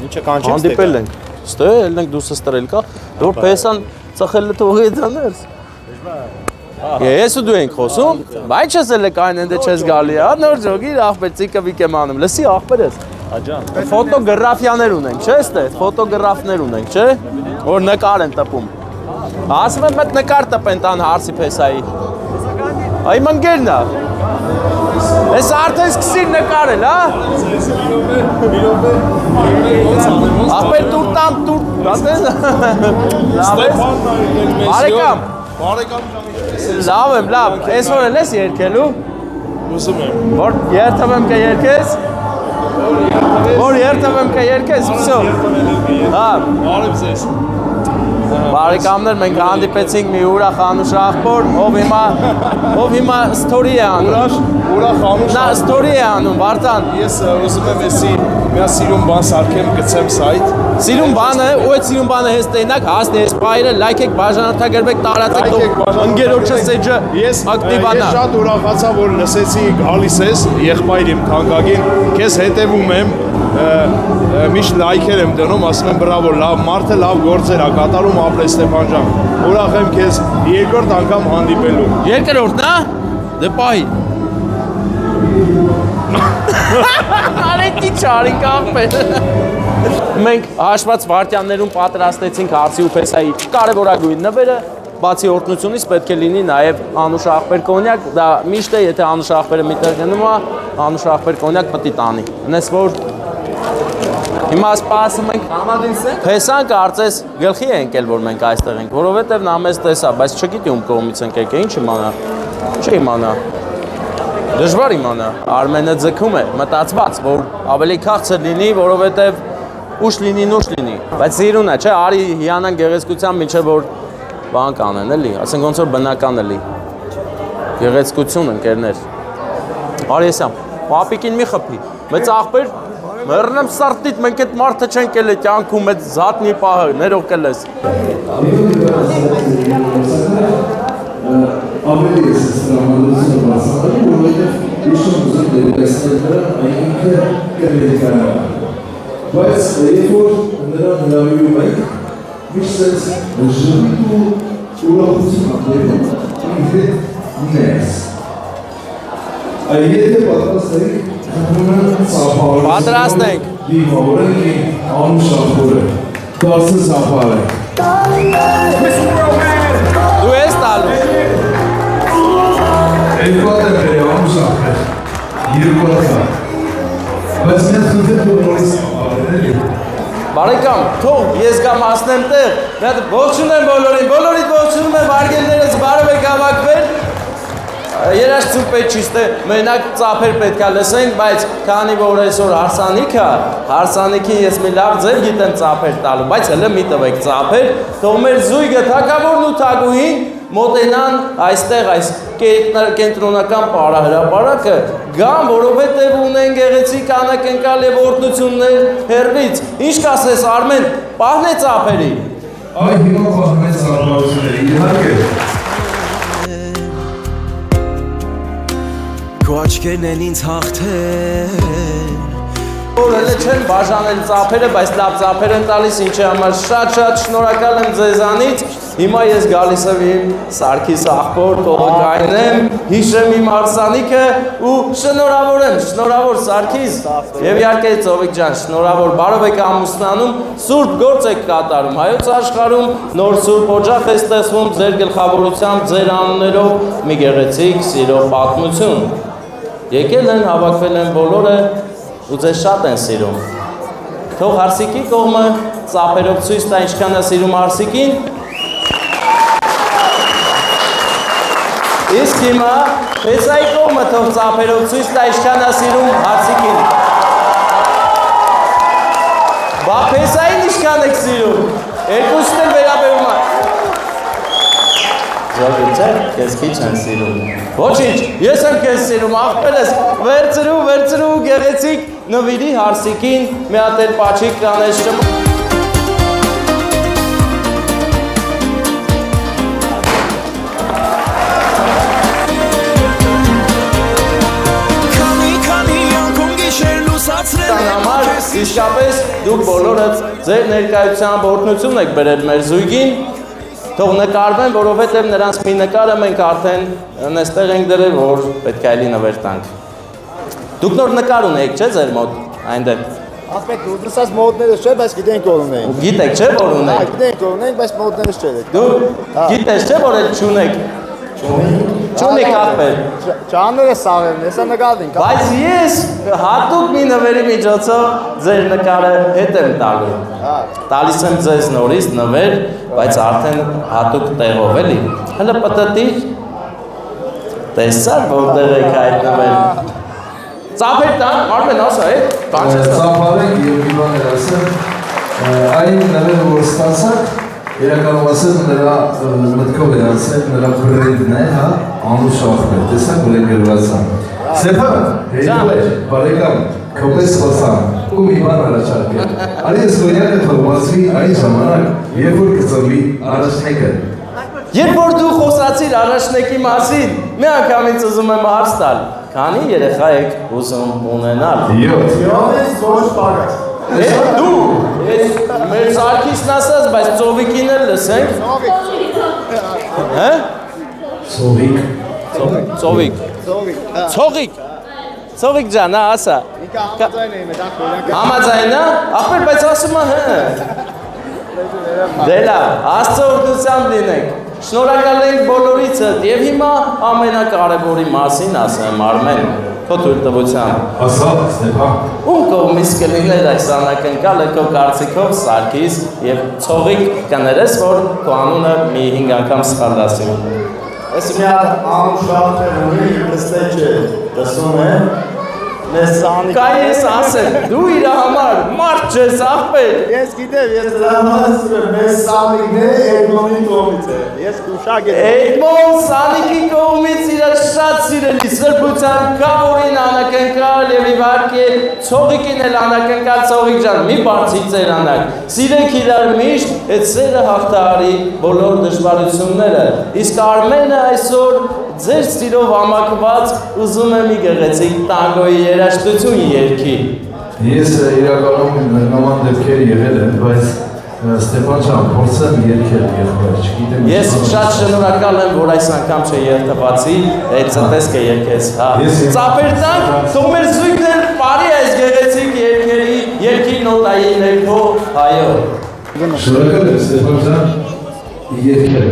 Ինչը կանչես։ Հանդիպել ենք։ Ստե, ելնենք դուսը ստրել կա, որ պեսան ծխելը թողի դաներս։ Ես ու դու ենք խոսում, բայց չես էլ կային ընդ չես գալի, հա, նոր ջոգիր աղբեր ծիկը վիկեմ անում, լսի աղբեր ես։ Աջան։ Ֆոտոգրաֆիաներ ունենք, չէ՞ ստե, ֆոտոգրաֆներ ունենք, չէ՞, որ նկար են տպում։ Ասում եմ, այդ նկար տպեն տան հարսի փեսայի։ Այ մնգերն է։ Ես արդեն սկսիր նկարել, հա։ Աղբեր տուր տամ, տուր, գատես։ Լավ ես։ Բարեկամ։ Լավ եմ, լավ, այսօր էլ ես երկելու։ Ուզում եմ։ Որ երթվեմ կերքես։ Որ երթվեմ կերքես, վсё։ Հա։ Արև ձեզ։ Բարեկամներ, մենք հանդիպեցինք մի ուրախ անուշ աղբոր, ով հիմա story է անում։ Ուրախ անուշ։ Նա story է անում, Վարդան։ Ես ուզում եմ էսի Միա սիրուն բան սարքեմ գցեմ սայթ։ Սիրուն բանը, ու այդ սիրուն բանը հենց տենակ, հասնի այս բայրը, լայքեք, բաժանորդագրվեք, տարածեք, թող ընկերոջը սեջը ակտիվանա։ Ես շատ ուրախացա, որ լսեցի գալիս ես, եղբայր իմ թանկագին, քեզ հետևում եմ, միշտ լայքեր եմ դնում, ասում եմ բրավո, լավ մարդը լավ գործեր ա կատարում ապրես Ստեփան ջան։ Ուրախ եմ քեզ երկրորդ անգամ հանդիպելու։ Երկրորդն է։ Դե պահի։ Արեցի չարի կապել։ Մենք հաշված վարդյաններում պատրաստեցինք հարսի ու փեսայի կարևորագույն նվերը, բացի օրհնությունից պետք է լինի նաև Անուշ աղբեր կոնյակ, դա միշտ է, եթե Անուշ աղբերը միտեղ գնում է, Անուշ աղբեր կոնյակ պետք է տանի։ Այնպես որ հիմա սպասում ենք փեսան կարծես գլխի է ընկել, որ մենք այստեղ ենք, որովհետև նա մեզ տեսա, բայց չգիտի ում կողմից ենք եկել, ինչ իմանա։ Չի իմանա։ Դժվար իմանա, Արմենը ձգում է, մտածված, որ ավելի քաղցր լինի, որովհետև ուշ լինի, նուշ լինի, բայց սիրուն է, չէ, արի հիանան գեղեցկության միջև որ բան կանեն, էլի, ասենք ոնց որ բնական էլի, գեղեցկություն ընկերներ, Արիեսյան, պապիկին մի խփի, մեծ աղբեր, մեռնեմ սարտիտ, մենք այդ մարդը չենք էլ է կյանքում, այդ զատնի պահը, ներող կլես։ Ավելի ես ստրամալությունը բացահայտում, որովհետև իշում ուզում ներկայացնել նրան այն ինքը կներկայանա։ Բայց երբ որ նրան հրավիրում ենք, միշտ այս ժպիտ ու ուրախություն ապրում, ինքդ ներս։ Եթե պատրաստ եք, պատրաստ ենք։ Դիմավորենք Անուշ աղբորը, դարձը սապար ենք։ Դու ես տալու։ Երկուատ է բերի Անուշ աղբեր, երկուատ է։ Բայց մեզ խնդրեմ որ նորից սապարեն էլի։ Բարեկամ, թող ես կամ ասնեմ տեղ, միատ ողջունում եմ բոլորին, բոլորիդ ողջունում եմ, արգելներս բարև եք հավաքվել։ Երաշտություն պետք չի ստե, մենակ ծափեր պետք է լսենք, բայց քանի որ այսօր հարսանիքին ես մի լավ ձև գիտեմ ծափեր տալու, բայց հələ մի տվեք ծափեր, թող մեր զույգը թագավորն ու թագուհին մոտենան այստեղ այս կենտրոնական պարահրապարակը գան, որովհետև ունեն գեղեցիկ անակնկալ եւ օրհնություններ հեռվից։ Ինչ կասես Արմեն, պահնե ծափերի։ Այ հիմա պահնե ծափարությունները, իհարկե։ Քո աչքերն են ինձ հաղթել Որ հələ չեն բաժանել ծափերը, բայց լավ ծափեր են տալիս, ինչի համար շատ շնորհակալ եմ ձեզանից։ Հիմա ես գալիս եմ իմ Սարգիս աղբոր, տողը կայնեմ, հիշեմ իմ հարսանիքը ու շնորհավոր Սարգիս։ Եվ իհարկե Ծովիկ ջան, շնորհավոր, բարով եք ամուսնանում, սուրբ գործ եք կատարում հայոց աշխարհում, նոր սուրբ օջախ է ստեղծվում ձեր գլխավորությամբ, ձեր անուններով մի գեղեցիկ սիրո պատմություն։ Եկել են, հավաքվել են բոլորը ու ձեզ շատ են սիրում։ Թող հարսիկի կողմը ծափերով ցույց տա ինչքան է սիրում հարսիկին։ Իսկ հիմա փեսայի կողմը թող ծափերով ցույց տա ինչքան է սիրում հարսիկին։ Բա փեսային ինչքան եք սիրում։ Երկուսն էլ վերաբերում է։ Ժողովուրդ, քեզ քիչ են սիրում։ Ոչինչ, ես եմ քեզ սիրում, աղբերս, վերցրու գեղեցիկ նվիրի հարսիկին, մի հատ էլ պաչիկ կանես շմ։ Քանի անգամ գիշեր լուսացրել եմ համար իսկապես դուք բոլորը ձեր ներկայությամբ օրհնություն եք բերել մեր զույգին։ Թող նկարվեն, որովհետև նրանց մի նկարը մենք արդեն նստեղ ենք դրել, որ պետք է էլի նվեր տանք։ Դուք նոր նկար ունեիք, չէ՞ ձեր մոտ այնտեղ։ Ասպետ դու դրսած մոդներս չէ, բայց գիտենք որ ունենք։ Գիտեք, չէ՞ որ ունենք։ Գիտենք որ ունենք, բայց մոդներս չէ։ Դու գիտես, չէ՞ որ էլ չունեք։ Չունեք աղբեր։ Ճանները սաղերն, հեսա նկատենք։ Բայց ես հատուկ մի նվերի միջոցով ձեր նկարը հետ եմ տալու։ Տալիս եմ ձեզ նորից նվեր, բայց արդեն հատուկ տեղով էլի։ Հələ պտտիր։ Տեսար որտեղ եք այդ նվերը։ Ծափեր տան, Արմեն ասա, բան չես տա։ Ծափարենք եւ իմաներ ասեմ, այն նվերը որ ստացակ, իրականում ասեմ նրա մտքով է ասել, նրա բրենդն է, հա, Անուշ աղբեր, տեսակ որ եք գրվածան։ Ստեփան, հետո է, բարեկամ, քո պես խոսամ։ ու մի բան առաջարկել։ Արի Սոյանը թողացվի այն ժամանակ, երբ որ կծնվի առաջնեկը։ Երբ որ դու խոսացիր առաջնեկի մասին, մի անգամից ուզում եմ հարց տալ, քանի երեխա եք ուզում ունենալ։ 7 ոչ պակաս։ Դու, ես մեր Սարգիսն ասած, բայց ծովիկին էլ լսենք։ Հե? Ծովիկ։ Ծովիկ ջան, ասա։ Համաձայն է, ախպեր, բայց ասում է հը։ Դե լավ, Աստծո օրհնությամբ լինենք։ Շնորհակալ ենք բոլորիցդ եւ հիմա ամենակարևորի մասին ասեմ Արմեն, քո թույլտվությամբ։ Ասա, Ստեփան։ Ում կողմից կլիներ այս անակնկալը քո կարծիքով Սարգիս եւ Ցողիկ կներես, որ քո անունը մի 5 անգամ սխալ ասի։ Ես մի հատ անուշալ ունի, նստեջ է, տեսնում եմ, Կա ես ասեմ, դու իր համար մարդ չես ախպեր։ Ես գիտեմ, ես դրա համար ասում եմ, մեր Սանիկն է Էդմոնի կողմից է, ես կուշակ եմ։ Էդմոն Սանիկի կողմից իրար շատ սիրելի սրբության կավորին անակնկալ և իվարկե Ցողիկին էլ անակնկալ Ցողիկ ջան, մի բարձի ծերանակ, սիրենք իրար միշտ, այդ սերը հաղթահարի բոլոր դժվարությունները, իսկ Արմենը այսօր ձեր սիրով ամակված ուզում եմ մի գեղեցիկ տանգոյի երաժշտություն երգի։ Ես իրականում նման դեպքեր եղել եմ, բայց Ստեփան ջան, փորձեմ երգել եղբայր, չգիտեմ։ Ես շատ շնորհակալ եմ, որ այս անգամ չերթվացի, այդ ցտեսքը երգես, հա։ Ծափեր տանք, թող մեր զույգներ բարի այս գեղեցիկ երգի նոտայի ներքո, այո։ Շնորհակալ եմ Ստեփան ջան, երգել։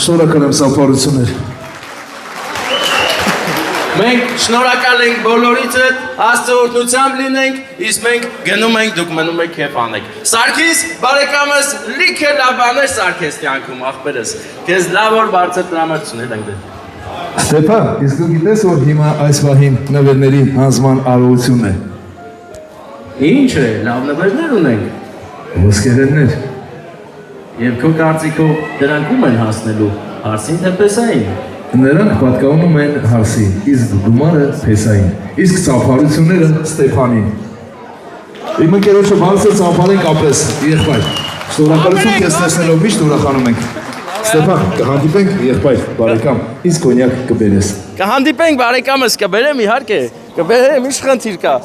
Շնորհակալ եմ սափարություններ։ Մենք շնորհակալ ենք բոլորիցդ, Աստծո օրհնությամբ լինենք, իսկ մենք գնում ենք, դուք մնում եք քեֆ անեք։ Սարգիս, բարեկամս, լիքը լավ բաներ սարքես կյանքում, ախպերս։ Քեզ լավ օր բարձր տրամադրություններ ենք դեր։ Ստեփան, իսկ դու գիտես, որ հիմա այս վահին նվերների հանձման արարողությունն է։ Ինչ է, լավ նվերներ ունենք։ Ոսկերեններ։ Եվ քո կարծիքով դրանք ում են հասնելու, հարսին թե պես այն։ Նրանք պատկանում են հարսին, իսկ գումարը փեսային, իսկ ծափարությունները Ստեփանին։ Իմ ընկերոջը բարձր ծափարենք ապրես, եղբայր։ Շնորհակալություն քեզ տեսնելով միշտ ուրախանում ենք։ Ստեփան, կհանդիպենք եղբայր, բարեկամ, իսկ կոնյակ կբերես։ Կհանդիպենք բարեկամս, կբերեմ իհարկե, կբերեմ, ինչ խնդիր կա։